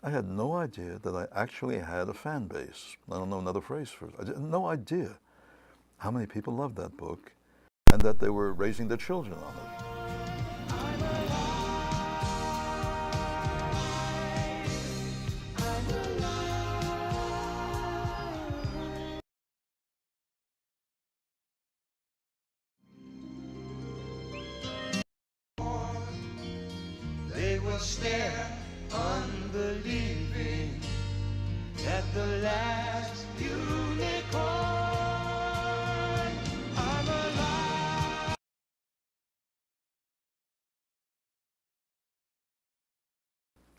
I had no idea that I actually had a fan base. I don't know another phrase for it. I had no idea how many people loved that book and that they were raising their children on it. They will stare, unbelieving, at the last unicorn. I'm alive.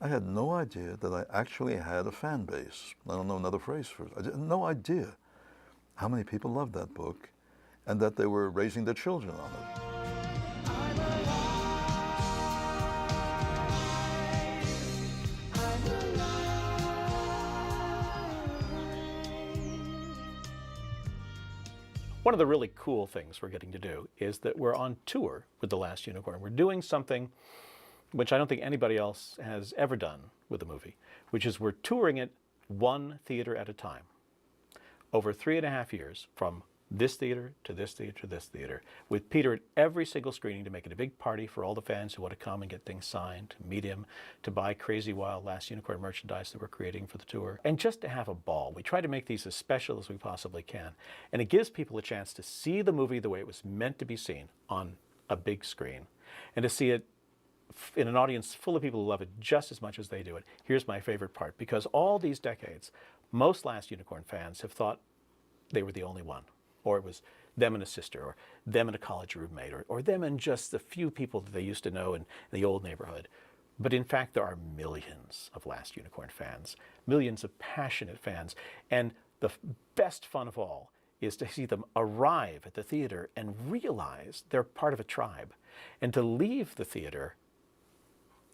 I had no idea that I actually had a fan base. I don't know another phrase for it. I had no idea how many people loved that book and that they were raising their children on it. One of the really cool things we're getting to do is that we're on tour with The Last Unicorn. We're doing something which I don't think anybody else has ever done with a movie, which is we're touring it one theater at a time over 3.5 years, from this theater to this theater to this theater, with Peter at every single screening to make it a big party for all the fans who want to come and get things signed, to meet him, to buy crazy wild Last Unicorn merchandise that we're creating for the tour, and just to have a ball. We try to make these as special as we possibly can, and it gives people a chance to see the movie the way it was meant to be seen, on a big screen, and to see it in an audience full of people who love it just as much as they do it. Here's my favorite part, because all these decades, most Last Unicorn fans have thought they were the only one, or it was them and a sister, or them and a college roommate, or them and just the few people that they used to know in the old neighborhood. But in fact, there are millions of Last Unicorn fans, millions of passionate fans, and the best fun of all is to see them arrive at the theater and realize they're part of a tribe, and to leave the theater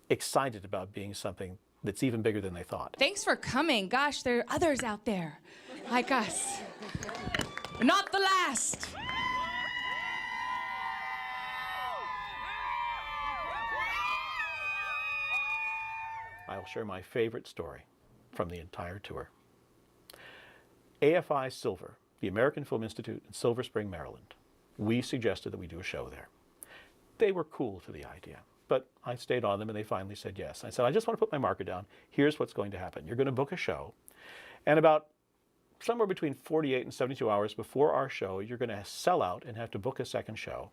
excited about being something that's even bigger than they thought. Thanks for coming. Gosh, there are others out there like us. We're not the last. I'll share my favorite story from the entire tour. AFI Silver, the American Film Institute in Silver Spring, Maryland, we suggested that we do a show there. They were cool to the idea, but I stayed on them and they finally said yes. I said, I just want to put my marker down. Here's what's going to happen. You're going to book a show, and about somewhere between 48 and 72 hours before our show, you're going to sell out and have to book a second show.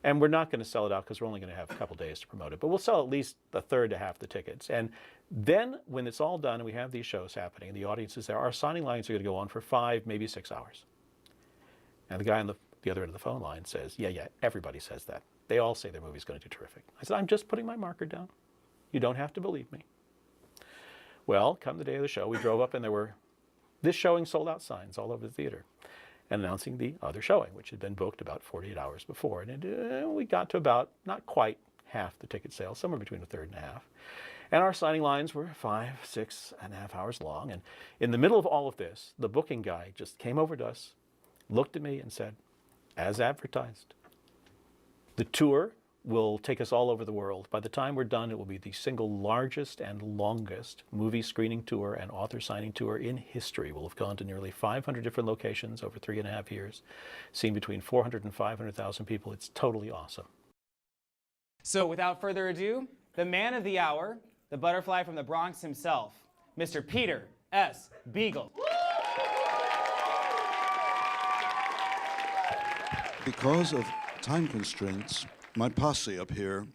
And we're not going to sell it out because we're only going to have a couple days to promote it, but we'll sell at least a third to half the tickets. And then when it's all done and we have these shows happening and the audience is there, our signing lines are going to go on for 5, maybe 6 hours. And the guy on the other end of the phone line says, yeah, everybody says that. They all say their movie's going to do terrific. I said, I'm just putting my marker down. You don't have to believe me. Well, come the day of the show, we drove up and there were this showing sold out signs all over the theater, and announcing the other showing, which had been booked about 48 hours before. And we got to about, not quite half the ticket sales, somewhere between a third and a half. And our signing lines were 5, 6.5 hours long. And in the middle of all of this, the booking guy just came over to us, looked at me and said, as advertised. The tour will take us all over the world. By the time we're done, it will be the single largest and longest movie screening tour and author signing tour in history. We'll have gone to nearly 500 different locations over 3.5 years, seen between 400 and 500,000 people. It's totally awesome. So without further ado, the man of the hour, the butterfly from the Bronx himself, Mr. Peter S. Beagle. Because of time constraints, my posse up here,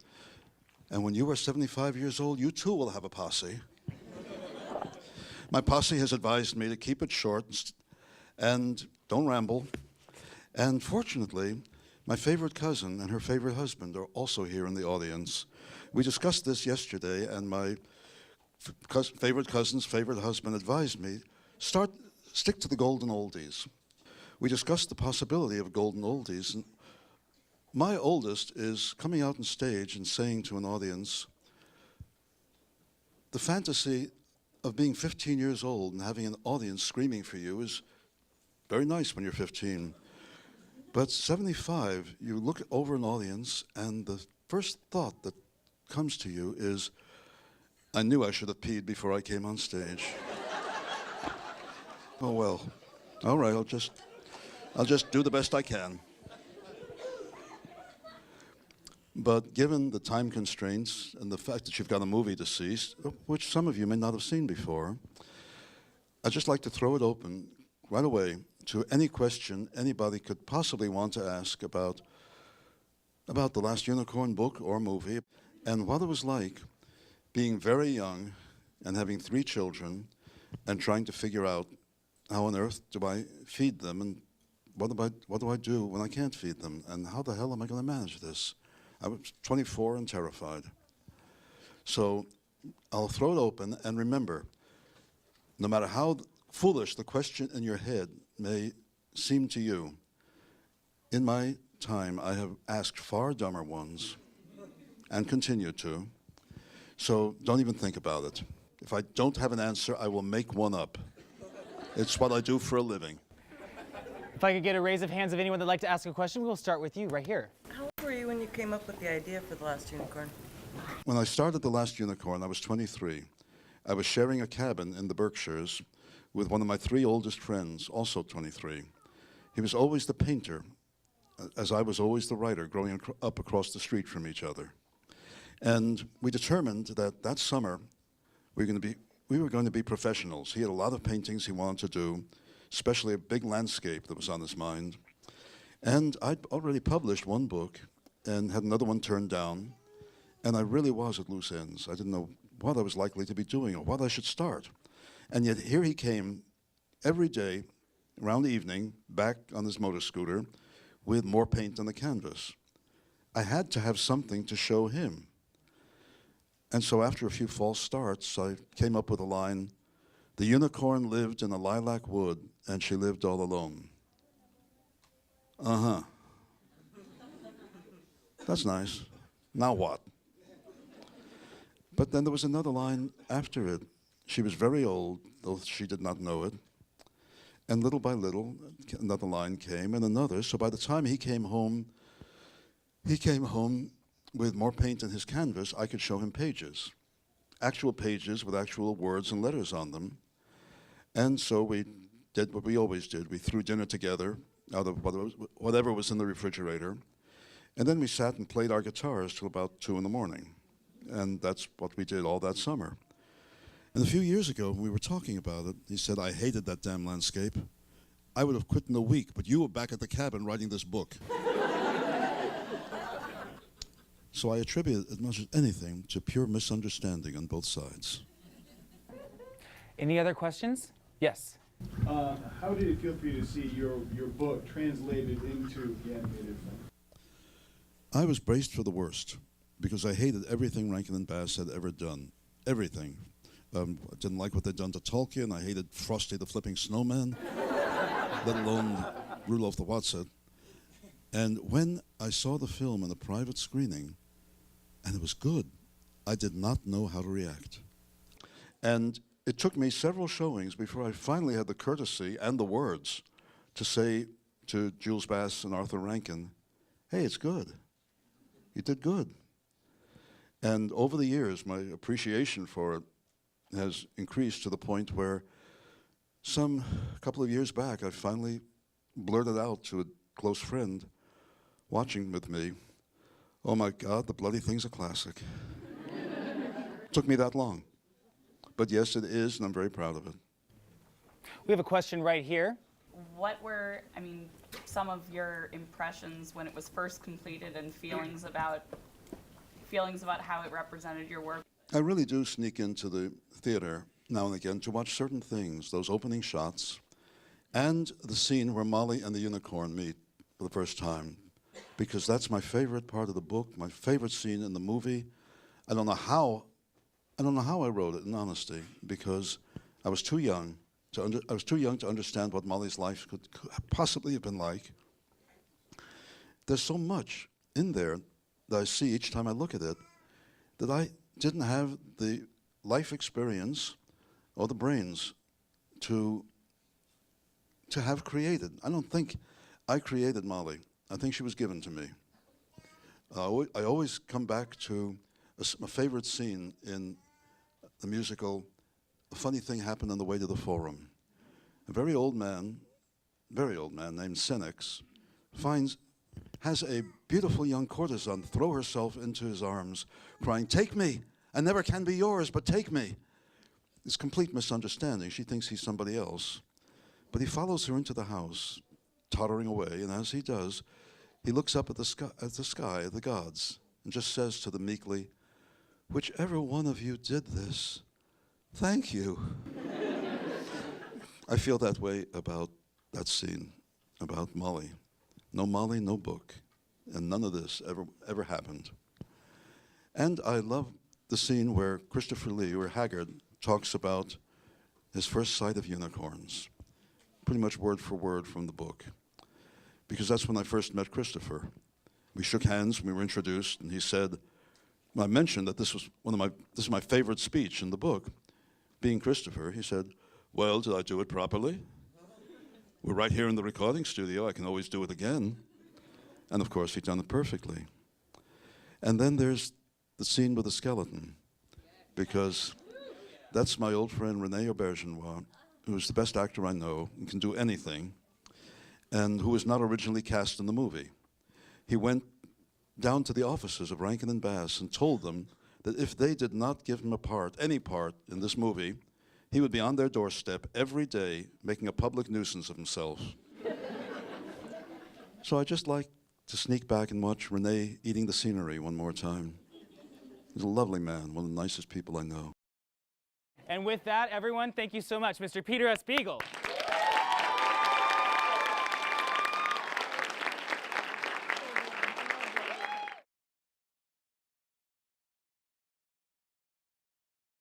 and when you are 75 years old, you too will have a posse. My posse has advised me to keep it short and don't ramble. And fortunately, my favorite cousin and her favorite husband are also here in the audience. We discussed this yesterday, and my favorite cousin's favorite husband advised me, stick to the golden oldies. We discussed the possibility of golden oldies, and my oldest is coming out on stage and saying to an audience, the fantasy of being 15 years old and having an audience screaming for you is very nice when you're 15. But 75, you look over an audience and the first thought that comes to you is, I knew I should have peed before I came on stage. Oh well. All right, I'll just do the best I can. But given the time constraints and the fact that you've got a movie to see, which some of you may not have seen before, I'd just like to throw it open right away to any question anybody could possibly want to ask about The Last Unicorn book or movie, and what it was like being very young and having 3 children and trying to figure out how on earth do I feed them, and what do I do when I can't feed them, and how the hell am I going to manage this? I was 24 and terrified. So I'll throw it open, and remember, no matter how foolish the question in your head may seem to you, in my time I have asked far dumber ones and continue to. So don't even think about it. If I don't have an answer, I will make one up. It's what I do for a living. If I could get a raise of hands of anyone that'd like to ask a question, we'll start with you right here. How old were you when you came up with the idea for The Last Unicorn? When I started The Last Unicorn, I was 23. I was sharing a cabin in the Berkshires with one of my 3 oldest friends, also 23. He was always the painter, as I was always the writer, growing up across the street from each other. And we determined that summer we were going to be professionals. He had a lot of paintings he wanted to do, especially a big landscape that was on his mind. And I'd already published 1 book and had another one turned down, and I really was at loose ends. I didn't know what I was likely to be doing or what I should start. And yet here he came every day around the evening, back on his motor scooter, with more paint on the canvas. I had to have something to show him. And so after a few false starts, I came up with a line, "The unicorn lived in a lilac wood, and she lived all alone." Uh-huh. That's nice. Now what? But then there was another line after it. She was very old, though she did not know it. And little by little, another line came, and another. So by the time he came home with more paint in his canvas. I could show him pages, actual pages with actual words and letters on them. And so we did what we always did. We threw dinner together out of whatever was in the refrigerator. And then we sat and played our guitars till about 2 in the morning. And that's what we did all that summer. And a few years ago, when we were talking about it, he said, "I hated that damn landscape. I would have quit in a week, but you were back at the cabin writing this book." So I attribute it as much as anything to pure misunderstanding on both sides. Any other questions? Yes. How did it feel for you to see your book translated into the animated film? I was braced for the worst because I hated everything Rankin and Bass had ever done. Everything. I didn't like what they'd done to Tolkien. I hated Frosty the Flipping Snowman, let alone Rudolph the Whatsit. And when I saw the film in a private screening, and it was good, I did not know how to react. And it took me several showings before I finally had the courtesy and the words to say to Jules Bass and Arthur Rankin, "Hey, it's good. You did good." And over the years, my appreciation for it has increased to the point where a couple of years back, I finally blurted out to a close friend watching with me, "Oh my God, the bloody thing's a classic." Took me that long. But yes, it is, and I'm very proud of it. We have a question right here. What were, some of your impressions when it was first completed and feelings about how it represented your work? I really do sneak into the theater now and again to watch certain things, those opening shots, and the scene where Molly and the unicorn meet for the first time, because that's my favorite part of the book, my favorite scene in the movie. I don't know how I wrote it, in honesty, because I was too young to understand what Molly's life could possibly have been like. There's so much in there that I see each time I look at it that I didn't have the life experience or the brains to have created. I don't think I created Molly. I think she was given to me. I always come back to a favorite scene in the musical, a funny thing happened on the way to the Forum. A very old man named Senex has a beautiful young courtesan throw herself into his arms, crying, "Take me! I never can be yours, but take me!" It's complete misunderstanding. She thinks he's somebody else. But he follows her into the house, tottering away, and as he does, he looks up at the sky, at the gods, and just says to them meekly, "Whichever one of you did this, thank you." I feel that way about that scene, about Molly. No Molly, no book, and none of this ever happened. And I love the scene where Christopher Lee, or Haggard, talks about his first sight of unicorns, pretty much word for word from the book, because that's when I first met Christopher. We shook hands when we were introduced, and he said, I mentioned that this is my favorite speech in the book. Being Christopher, he said, "Well, did I do it properly? We're right here in the recording studio. I can always do it again." And of course, he'd done it perfectly. And then there's the scene with the skeleton, because that's my old friend René Aubergenois, who's the best actor I know and can do anything, and who was not originally cast in the movie. He went down to the offices of Rankin and Bass and told them that if they did not give him a part, any part in this movie, he would be on their doorstep every day making a public nuisance of himself. So I just like to sneak back and watch René eating the scenery one more time. He's a lovely man, one of the nicest people I know. And with that, everyone, thank you so much, Mr. Peter S. Beagle.